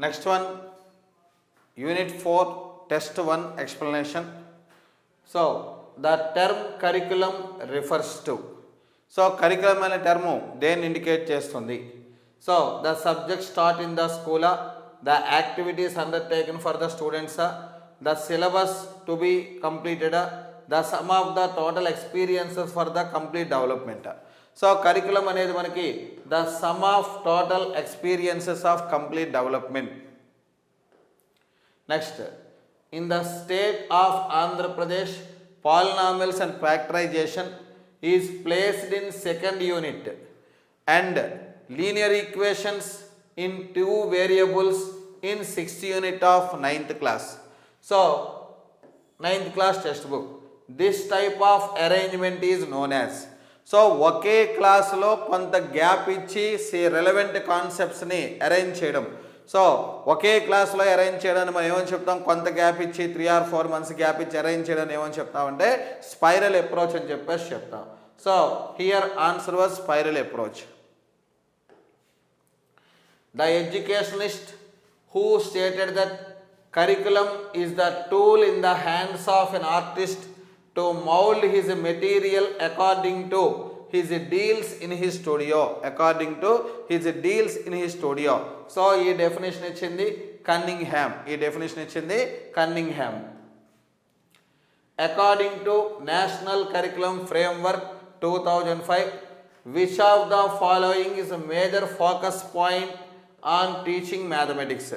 Next one, Unit 4, Test 1 explanation. So, the term curriculum refers to. So, curriculum అనే term దేన్ని indicate చేస్తుంది? So, the subjects taught in the school, the activities undertaken for the students, the syllabus to be completed, the sum of the total experiences for the complete development. So curriculum అనేది మనకి the sum of total experiences of complete development. Next, in the state of Andhra Pradesh polynomials and factorisation is placed in second unit and linear equations in 2 variables in 6th unit of 9th class. So 9th class text book. This type of arrangement is known as. So ఒకే క్లాసులో కొంత gap ఇచ్చి relevant కాన్సెప్ట్స్ని arrange చేయడం. So ఒకే క్లాస్లో arrange చేయడాన్ని మనం ఏమని చెప్తాం? కొంత గ్యాప్ ఇచ్చి 3 or 4 months గ్యాప్ ఇచ్చి అరేంజ్ చేయడాన్ని ఏమని చెప్తామంటే స్పైరల్ అప్రోచ్ అని చెప్పేసి చెప్తాం. So here answer was spiral approach. The educationist who stated that curriculum is the tool in the hands of an artist to mold his material according to his deals in his studio. According to his deals in his studio. So ఈ definition ఇచ్చింది Cunningham. According to National Curriculum Framework 2005, which of the following is a major focus point on teaching mathematics?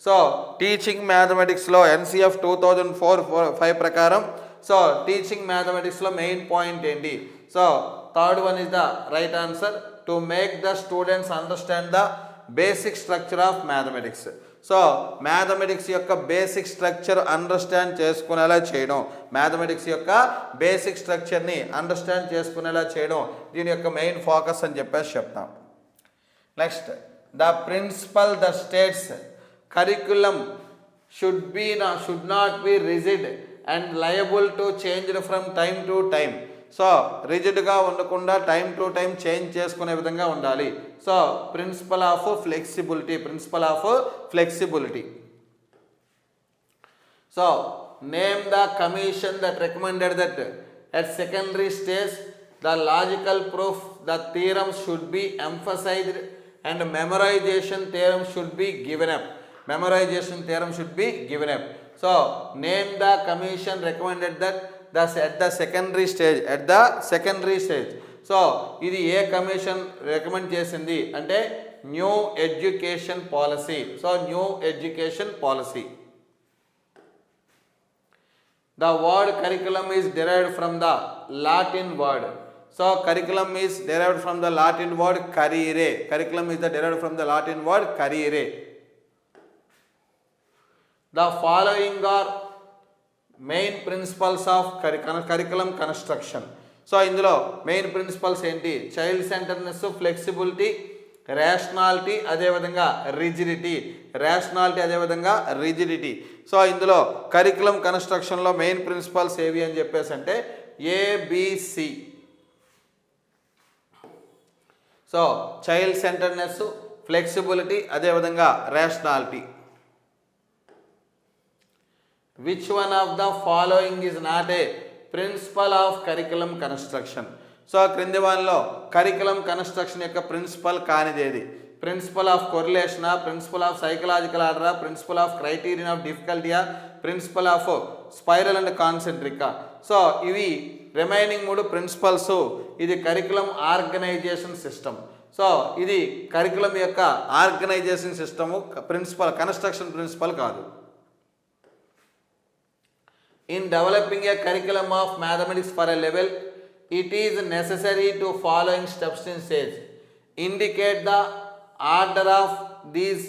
So teaching మ్యాథమెటిక్స్లో NCF 2004-5 ప్రకారం so teaching మ్యాథమెటిక్స్లో main point ఏంటి? So third one is the right answer, to make the students understand the basic structure of mathematics. So mathematics యొక్క basic structure understand చేసుకునేలా చేయడం, mathematics యొక్క basic స్ట్రక్చర్ని understand చేసుకునేలా చేయడం దీని యొక్క మెయిన్ ఫోకస్ అని చెప్పేసి చెప్తాం. Next, the principle the states curriculum should not be rigid and liable to change from time to time. So రిజిడ్గా ఉండకుండా టైం టు టైం చేంజ్ చేసుకునే విధంగా ఉండాలి. So principle of flexibility. So name the commission that recommended that at secondary stage the logical proof, the theorem should be emphasized and memorization theorem should be given up. So name the commission recommended that at the secondary stage. So ఇది ఏ commission recommend చేసింది అంటే new education policy. So new education policy. The word curriculum is derived from the Latin word. So curriculum is derived from the Latin word carere. Derived from the Latin word carere. The following are main principles of curriculum construction. So ఇందులో main principles ఏంటి? Child centreness, flexibility, rationality, అదేవిధంగా rigidity. So ఇందులో curriculum కన్స్ట్రక్షన్లో main principles ఏవి అని చెప్పేసి అంటే ABC. So child centreness, flexibility, అదేవిధంగా rationality. Which one of the following is not a principle of curriculum construction? So క్రింది వానిలో కరికులం కన్స్ట్రక్షన్ యొక్క ప్రిన్సిపల్ కానిదేది? ప్రిన్సిపల్ ఆఫ్ కొరిలేషనా, ప్రిన్సిపల్ ఆఫ్ సైకలాజికల్ ఆర్డరా, ప్రిన్సిపల్ ఆఫ్ క్రైటీరియన్ ఆఫ్ డిఫికల్టీయా, principle of spiral and కాన్సెంట్రికా. So ఇవి remaining 3 principles. ఇది కరికులం ఆర్గనైజేషన్ సిస్టమ్. సో ఇది కరికులం యొక్క ఆర్గనైజేషన్ సిస్టము, కన్స్ట్రక్షన్ ప్రిన్సిపల్ కాదు. In developing a curriculum of mathematics for a level, it is necessary to following steps in stage. Indicate the order of these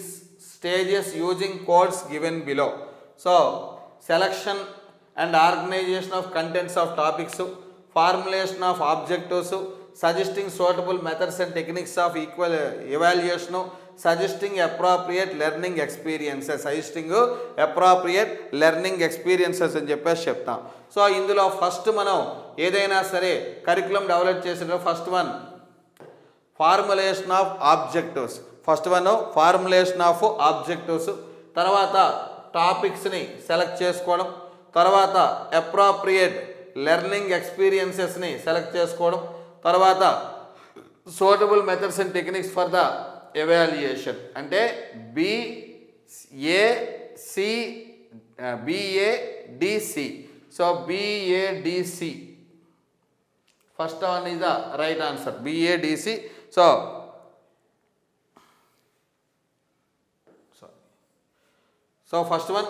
stages using codes given below. So, selection and organization of contents of topics, formulation of objectives, suggesting suitable methods and techniques of evaluation, suggesting appropriate learning experiences అని చెప్పేసి చెప్తాం. So ఇందులో first మనం ఏదైనా సరే curriculum develop చేసిన first one formulation of objectives. First one formulation of objectives, తర్వాత టాపిక్స్ని select చేసుకోవడం, తర్వాత అప్రాప్రియేట్ లెర్నింగ్ ఎక్స్పీరియన్సెస్ని సెలెక్ట్ చేసుకోవడం, తర్వాత suitable methods and techniques for the evaluation. అంటే BADC. So BADC first one is the right answer, BADC. So first one